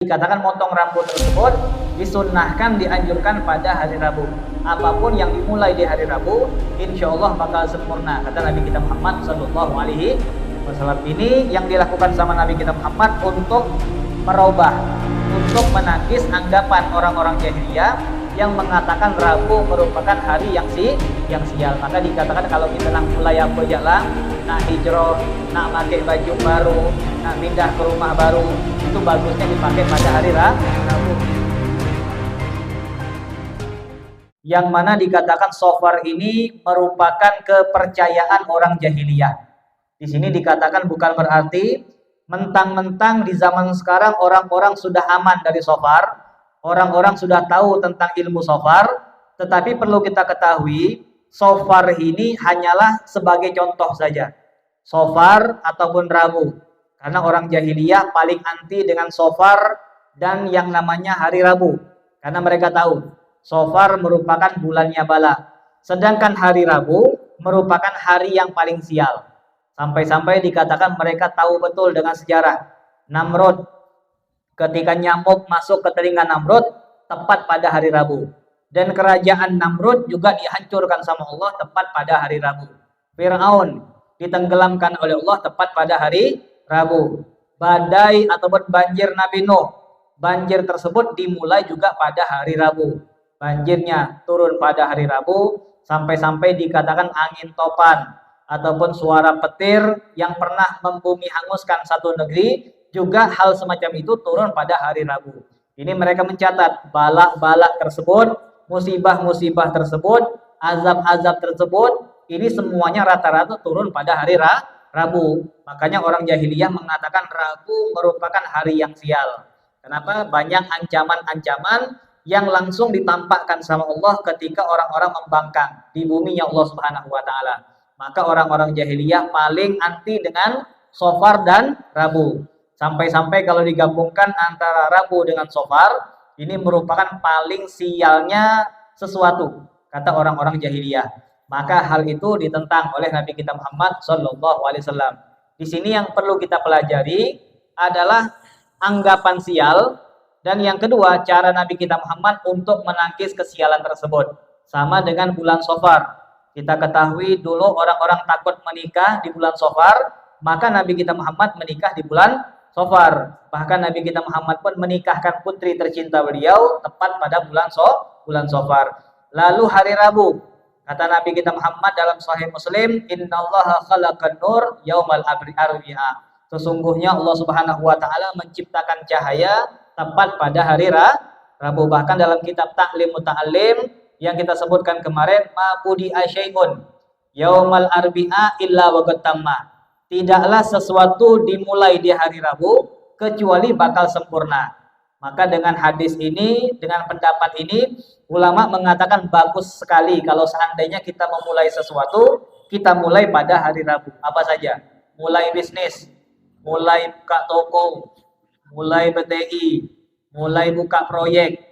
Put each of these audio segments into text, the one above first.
Dikatakan motong rambut tersebut disunnahkan, dianjurkan pada hari Rabu. Apapun yang dimulai di hari Rabu, insya Allah bakal sempurna. Kata Nabi kita Muhammad Sallallahu Alaihi Wasallam. Ini yang dilakukan sama Nabi kita Muhammad untuk merubah, untuk menangkis anggapan orang-orang jahiliyah yang mengatakan Rabu merupakan hari yang sial. Maka dikatakan kalau kita nak mulai apa jalan, nak hijrah, nak pakai baju baru, nak pindah ke rumah baru, itu bagusnya dipakai pada hari Rabu. Yang mana dikatakan shofar ini merupakan kepercayaan orang jahiliyah. Di sini dikatakan bukan berarti mentang-mentang di zaman sekarang orang-orang sudah aman dari shofar, orang-orang sudah tahu tentang ilmu shofar, tetapi perlu kita ketahui shofar ini hanyalah sebagai contoh saja. Shofar ataupun Rabu. Karena orang jahiliyah paling anti dengan shofar dan yang namanya hari Rabu. Karena mereka tahu shofar merupakan bulannya bala. Sedangkan hari Rabu merupakan hari yang paling sial. Sampai-sampai dikatakan mereka tahu betul dengan sejarah. Namrud, ketika nyamuk masuk ke telinga Namrud, tepat pada hari Rabu. Dan kerajaan Namrud juga dihancurkan sama Allah tepat pada hari Rabu. Fir'aun ditenggelamkan oleh Allah tepat pada hari Rabu. Badai ataupun banjir Nabi Nuh, banjir tersebut dimulai juga pada hari Rabu. Banjirnya turun pada hari Rabu, sampai-sampai dikatakan angin topan ataupun suara petir yang pernah membumi hanguskan satu negeri, juga hal semacam itu turun pada hari Rabu. Ini mereka mencatat balak-balak tersebut, musibah-musibah tersebut, azab-azab tersebut, ini semuanya rata-rata turun pada hari Rabu. Makanya orang jahiliyah mengatakan Rabu merupakan hari yang sial. Kenapa? Banyak ancaman-ancaman yang langsung ditampakkan sama Allah ketika orang-orang membangkang di buminya Allah Subhanahu wa taala. Maka orang-orang jahiliyah paling anti dengan shofar dan Rabu. Sampai-sampai kalau digabungkan antara Rabu dengan shofar, ini merupakan paling sialnya sesuatu, kata orang-orang jahiliyah. Maka hal itu ditentang oleh Nabi kita Muhammad Sallallahu Alaihi Wasallam. Di sini yang perlu kita pelajari adalah anggapan sial, dan yang kedua cara Nabi kita Muhammad untuk menangkis kesialan tersebut. Sama dengan bulan Shofar. Kita ketahui dulu orang-orang takut menikah di bulan Shofar, maka Nabi kita Muhammad menikah di bulan Shofar. Bahkan Nabi kita Muhammad pun menikahkan putri tercinta beliau tepat pada bulan Shofar. Lalu hari Rabu, kata Nabi kita Muhammad dalam Sahih Muslim, Innallaha khalaqan nur yaumal arbi'a. Sesungguhnya Allah Subhanahu wa taala menciptakan cahaya tepat pada hari Rabu. Bahkan dalam kitab Ta'lim Muta'allim yang kita sebutkan kemarin, ma budi asyai'un yaumal arbi'a illa wa tamma. Tidaklah sesuatu dimulai di hari Rabu kecuali bakal sempurna. Maka dengan hadis ini, dengan pendapat ini, ulama mengatakan bagus sekali kalau seandainya kita memulai sesuatu, kita mulai pada hari Rabu. Apa saja? Mulai bisnis, mulai buka toko, mulai BTI, mulai buka proyek,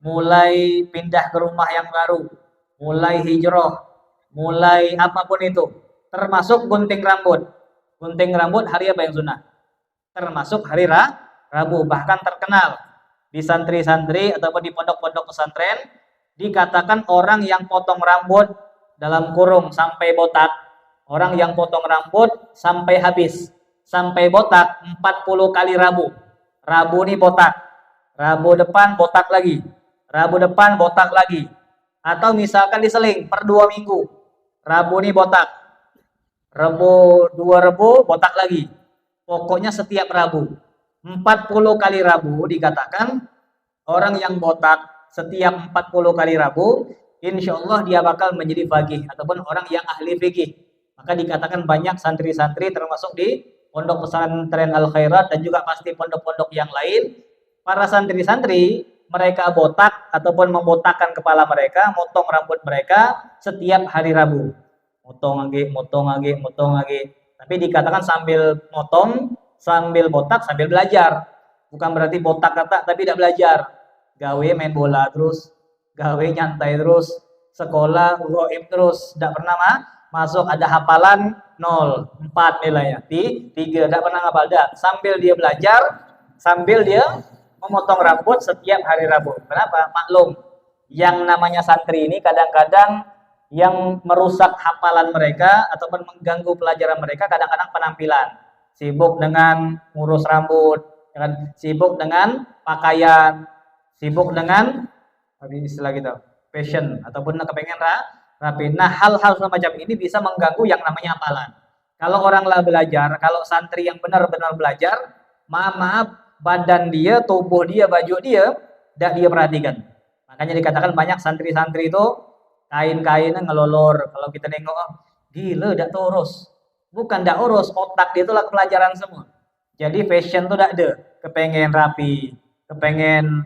mulai pindah ke rumah yang baru, mulai hijrah, mulai apapun itu, termasuk gunting rambut. Gunting rambut hari apa yang sunnah? Termasuk hari Rabu. Bahkan terkenal di santri-santri ataupun di pondok-pondok pesantren, dikatakan orang yang potong rambut dalam kurung sampai botak, orang yang potong rambut sampai habis, sampai botak 40 kali Rabu. Rabu ini botak, Rabu depan botak lagi, Rabu depan botak lagi. Atau misalkan diseling per 2 minggu, Rabu ini botak, Rabu 2 Rabu botak lagi. Pokoknya setiap Rabu 40 kali Rabu. Dikatakan orang yang botak setiap 40 kali Rabu, insya Allah dia bakal menjadi faqih ataupun orang yang ahli fikih. Maka dikatakan banyak santri-santri termasuk di pondok pesantren Al Khairat dan juga pasti pondok-pondok yang lain, para santri-santri mereka botak ataupun membotakkan kepala mereka, motong rambut mereka setiap hari Rabu. Motong lagi. Tapi dikatakan sambil motong, sambil botak, sambil belajar. Bukan berarti botak kata tapi tidak belajar. Gawe main bola terus, gawe nyantai terus, sekolah goib terus, tidak pernah masuk, ada hafalan 0, 4 nilainya, 3, tidak pernah ngapal, sambil dia belajar, sambil dia memotong rambut setiap hari Rabu. Kenapa? Maklum, yang namanya santri ini kadang-kadang yang merusak hafalan mereka ataupun mengganggu pelajaran mereka kadang-kadang penampilan. Sibuk dengan ngurus rambut, sibuk dengan pakaian, sibuk dengan istilah gitu, fashion ataupun kepengen rapi. Nah, hal-hal semacam ini bisa mengganggu yang namanya hafalan. Kalau orang lah belajar, kalau santri yang benar-benar belajar, maaf, badan dia, tubuh dia, baju dia, tidak dia perhatikan. Makanya dikatakan banyak santri-santri itu kain-kainnya ngelolor. Kalau kita nengok, oh, gila, tidak urus. Bukan tidak urus, otak dia itu lah pelajaran semua. Jadi fashion tuh tidak ada. Kepengen rapi, kepengen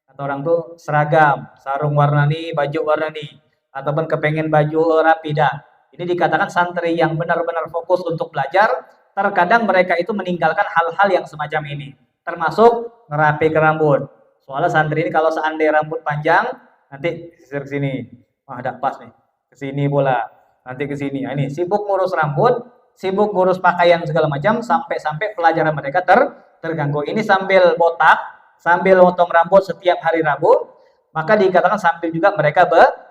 atau orang tuh seragam, sarung warna nih, baju warna nih, ataupun kepengen baju rapi dah. Ini dikatakan santri yang benar-benar fokus untuk belajar, terkadang mereka itu meninggalkan hal-hal yang semacam ini, termasuk ngerapi ke rambut. Soalnya santri ini kalau seandainya rambut panjang, nanti ke sini, wah ada pas nih, ke sini bola, nanti ke sini. Nah, ini sibuk ngurus rambut, sibuk ngurus pakaian segala macam, sampai-sampai pelajaran mereka terganggu. Ini sambil botak, sambil motong rambut setiap hari Rabu, maka dikatakan sambil juga mereka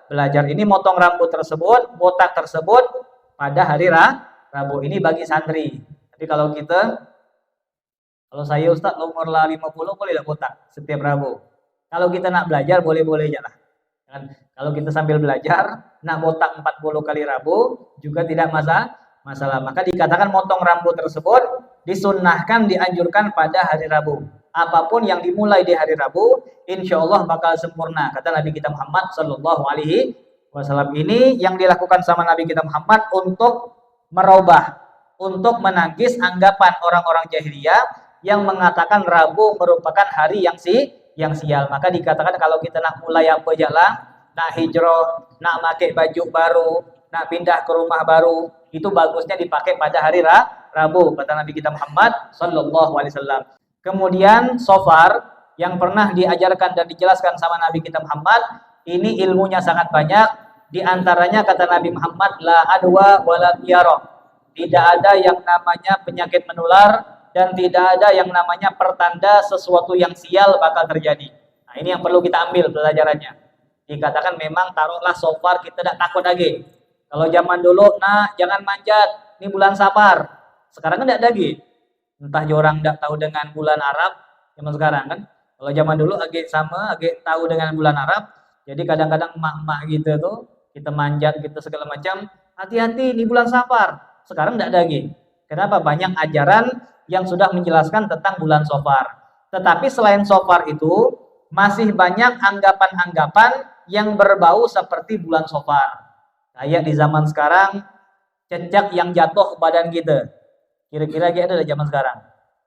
belajar. Ini motong rambut tersebut, botak tersebut pada hari Rabu. Ini bagi santri. Tapi kalau saya Ustaz umur 50 boleh lah botak setiap Rabu. Kalau kita nak belajar boleh-boleh aja lah. Kalau kita sambil belajar, nak botak 40 kali Rabu juga tidak masalah. Maka dikatakan motong rambut tersebut disunnahkan, dianjurkan pada hari Rabu. Apapun yang dimulai di hari Rabu, insya Allah bakal sempurna. Kata Nabi kita Muhammad Sallallahu Alaihi Wasallam. Ini yang dilakukan sama Nabi kita Muhammad untuk merubah, untuk menangkis anggapan orang-orang jahiliyah yang mengatakan Rabu merupakan hari yang sial. Maka dikatakan kalau kita nak mulai apa jalan, nak hijrah, nak pakai baju baru, nak pindah ke rumah baru, itu bagusnya dipakai pada hari Rabu. Kata Nabi kita Muhammad Sallallahu Alaihi Wasallam. Kemudian sofar yang pernah diajarkan dan dijelaskan sama Nabi kita Muhammad, ini ilmunya sangat banyak. Di antaranya kata Nabi Muhammad, la adwa wala tiyarah. Tidak ada yang namanya penyakit menular dan tidak ada yang namanya pertanda sesuatu yang sial bakal terjadi. Nah, ini yang perlu kita ambil pelajarannya. Dikatakan memang taruhlah sofar kita tidak takut lagi. Kalau zaman dulu, nah jangan manjat, ini bulan Safar. Sekarang kan tidak lagi. Entah orang tidak tahu dengan bulan Arab zaman sekarang kan. Kalau zaman dulu agak tahu dengan bulan Arab. Jadi kadang-kadang emak-emak gitu tuh kita manjat gitu segala macam. Hati-hati di bulan Safar. Sekarang tidak lagi. Kenapa? Banyak ajaran yang sudah menjelaskan tentang bulan Safar. Tetapi selain Safar itu masih banyak anggapan-anggapan yang berbau seperti bulan Safar. Kayak di zaman sekarang cecak yang jatuh ke badan kita. Kira-kira ada di zaman sekarang.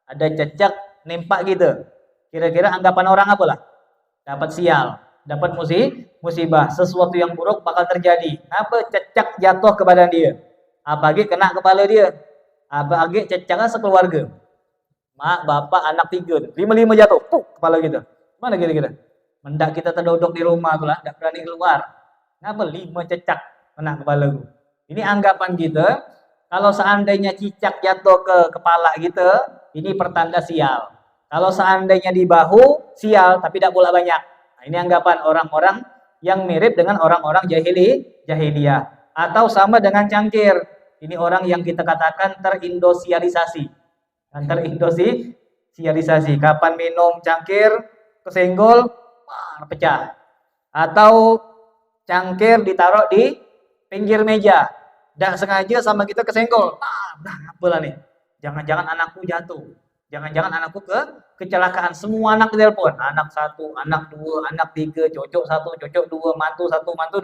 Ada cecak nempak gitu. Kira-kira anggapan orang apa lah? Dapat sial, dapat musibah, sesuatu yang buruk bakal terjadi. Apa cecak jatuh ke badan dia? Apalagi kena kepala dia. Apalagi cecaknya sekeluarga. Mak, bapak, anak 3. 5 jatuh, kepala kita. Mana kira-kira? Mendak kita terduduk di rumah tuh lah, tidak berani keluar. Kenapa 5 cecak kena kepala gue? Ini anggapan kita. Kalau seandainya cicak jatuh ke kepala gitu, ini pertanda sial. Kalau seandainya di bahu, sial, tapi tidak pula banyak. Nah, ini anggapan orang-orang yang mirip dengan orang-orang jahiliyah. Atau sama dengan cangkir. Ini orang yang kita katakan terindosialisasi. Terindosialisasi. Kapan minum cangkir, kesenggol, pecah. Atau cangkir ditaruh di pinggir meja. Dan sengaja sama kita kesenggol. Apalah nih. Jangan-jangan anakku jatuh. Jangan-jangan anakku kecelakaan. Semua anak ditelepon. Anak 1, anak 2, anak 3, cocok 1, cocok 2, mantu 1, mantu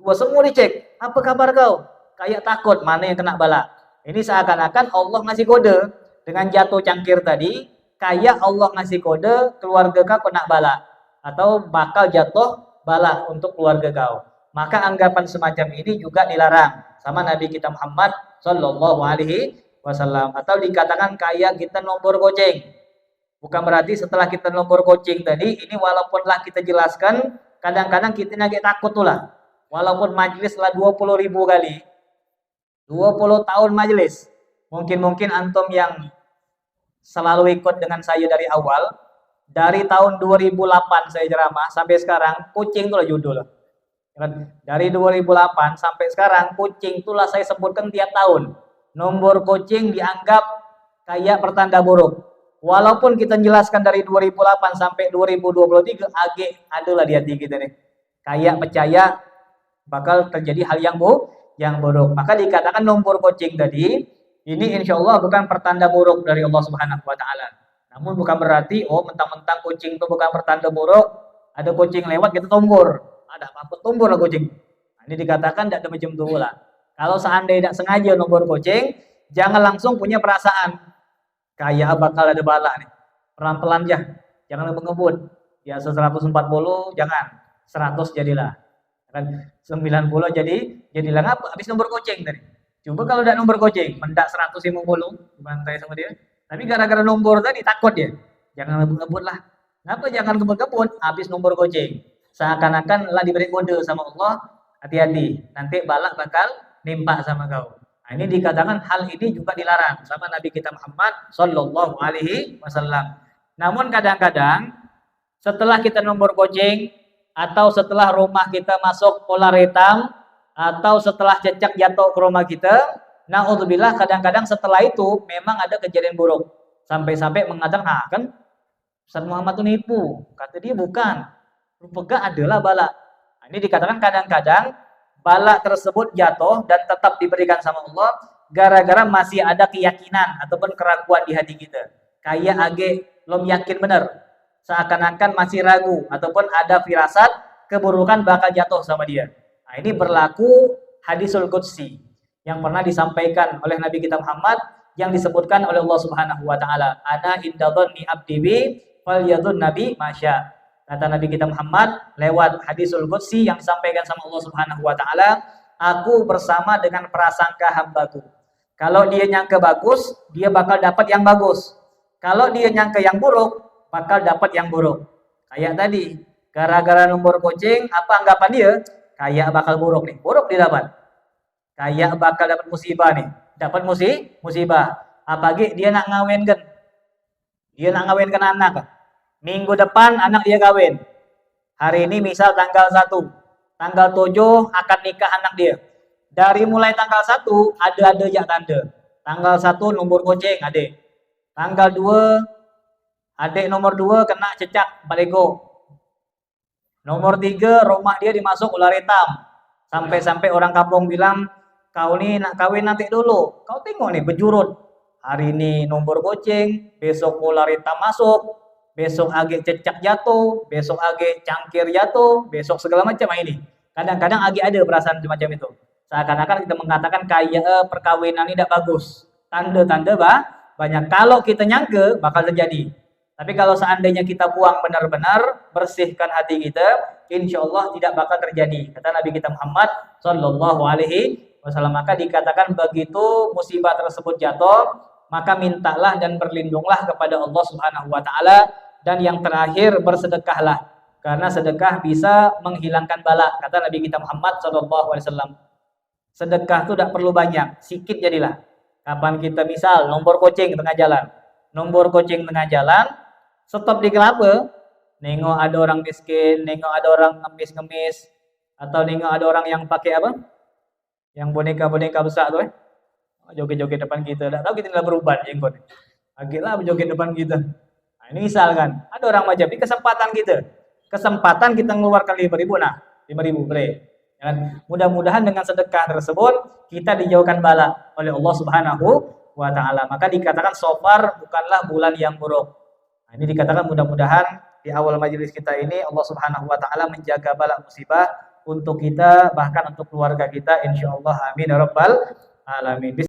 2. Semua dicek. Apa kabar kau? Kayak takut mana yang kena bala. Ini seakan-akan Allah ngasih kode. Dengan jatuh cangkir tadi, kayak Allah ngasih kode keluarga kau kena bala. Atau bakal jatuh bala untuk keluarga kau. Maka anggapan semacam ini juga dilarang sama Nabi kita Muhammad Sallallahu Alaihi Wasallam. Atau dikatakan kayak kita nombor goceng. Bukan berarti setelah kita nombor goceng tadi, ini walaupunlah kita jelaskan, kadang-kadang kita agak takut tuh lah. Walaupun majelis lah 20.000 kali, 20 tahun majelis. Mungkin antum yang selalu ikut dengan saya dari awal, Dari tahun 2008 saya ceramah sampai sekarang, kucing itulah judul. Dari 2008 sampai sekarang, kucing itulah saya sebutkan tiap tahun. Nomor kucing dianggap kayak pertanda buruk. Walaupun kita jelaskan dari 2008 sampai 2023, agak adalah di hati kita nih. Kayak percaya bakal terjadi hal yang buruk. Maka dikatakan nomor kucing tadi, ini insya Allah bukan pertanda buruk dari Allah Subhanahu wa Ta'ala. Namun bukan berarti, mentang-mentang kucing itu bukan pertanda buruk, ada kucing lewat kita tombor. Ada apa-apa tombor lah kucing. Nah, ini dikatakan tidak ada macam itu lah. Kalau seandainya tidak sengaja nombor kucing, jangan langsung punya perasaan kayak bakal ada bala nih. Pelan-pelan aja, jangan ngebut-ngebut. Biasa 140, jangan. 100 jadilah. Kan 90 jadilah ngapa? Habis nomor kucing tadi. Coba kalau tidak nomor kucing, mendak 150 dibantai sama dia. Tapi gara-gara nomor tadi takut ya. Jangan ngebut-ngebut lah. Kenapa jangan ngebut-ngebut? Habis nomor kucing. Seakan-akan lah diberi kode sama Allah, hati-hati. Nanti balak bakal nimpa sama kau. Nah, ini dikatakan hal ini juga dilarang sama Nabi kita Muhammad Sallallahu Alaihi Wasallam. Namun kadang-kadang setelah kita nomor kucing atau setelah rumah kita masuk pola hitam atau setelah cecak jatuh ke rumah kita, naudzubillah, kadang-kadang setelah itu memang ada kejadian buruk. Sampai-sampai mengatakan, kan Ustaz Muhammad itu nipu. Kata dia bukan. Rupanya adalah bala. Nah, ini dikatakan kadang-kadang bala tersebut jatuh dan tetap diberikan sama Allah gara-gara masih ada keyakinan ataupun keraguan di hati kita. Kayak age belum yakin benar. Seakan-akan masih ragu ataupun ada firasat keburukan bakal jatuh sama dia. Nah, ini berlaku hadisul qudsi yang pernah disampaikan oleh Nabi kita Muhammad yang disebutkan oleh Allah Subhanahu wa Ta'ala. Ana inda dhanni abdi bi falyadhun nabi masya. Kata Nabi kita Muhammad lewat hadisul qudsi yang disampaikan sama Allah Subhanahu wa Ta'ala, aku bersama dengan prasangka hambaku. Kalau dia nyangka bagus, dia bakal dapat yang bagus. Kalau dia nyangka yang buruk, bakal dapat yang buruk. Kayak tadi, gara-gara nomor kucing, apa anggapan dia? Kayak bakal buruk nih, buruk didapat. Kayak bakal dapat musibah nih, dapat musibah. Apalagi dia nak ngawinkan. Dia nak ngawinkan anak. Minggu depan anak dia kawin. Hari ini misal tanggal 1. Tanggal 7 akad nikah anak dia. Dari mulai tanggal 1 ada jak tanda. Tanggal 1 nomor kucing adik. Tanggal 2 adik nomor 2 kena cecak balego. Nomor 3 rumah dia dimasuk ular hitam. Sampai-sampai orang kampung bilang, kau nih nak kawin nanti dulu. Kau tengok nih bejurut. Hari ini nomor kucing, besok ular hitam masuk, besok age cecak jatuh, besok age cangkir jatuh, besok segala macam ini. Kadang-kadang age ada perasaan semacam itu. Seakan-akan kita mengatakan kayak perkawinan ini tidak bagus. Tanda-tanda banyak. Kalau kita nyangka bakal terjadi. Tapi kalau seandainya kita buang benar-benar, bersihkan hati kita, insya Allah tidak bakal terjadi. Kata Nabi kita Muhammad Sallallahu Alaihi Wasallam. Maka dikatakan begitu musibah tersebut jatuh, maka mintalah dan berlindunglah kepada Allah Subhanahu Wa Taala. Dan yang terakhir bersedekahlah, karena sedekah bisa menghilangkan bala. Kata Nabi kita Muhammad Sallallahu Alaihi Wasallam. Sedekah itu tidak perlu banyak, sikit jadilah. Kapan kita misal nomor kucing tengah jalan, stop di kelapa, nengok ada orang miskin, nengok ada orang ngemis-ngemis, atau nengok ada orang yang pakai apa? Yang boneka-boneka besar tuh, joget-joget depan kita. Tak tahu kita nggak beruban jenggot. Akhirnya joget depan kita. Nah, ini misalkan ada orang macam ini, kesempatan kita mengeluarkan 5.000, nah 5.000 boleh. Mudah-mudahan dengan sedekah tersebut kita dijauhkan bala oleh Allah Subhanahu wa Ta'ala. Maka dikatakan Safar bukanlah bulan yang buruk. Nah, ini dikatakan mudah-mudahan di awal majelis kita ini Allah Subhanahu wa Ta'ala menjaga bala musibah untuk kita, bahkan untuk keluarga kita, insyaallah. Amin ya rabbal alamin.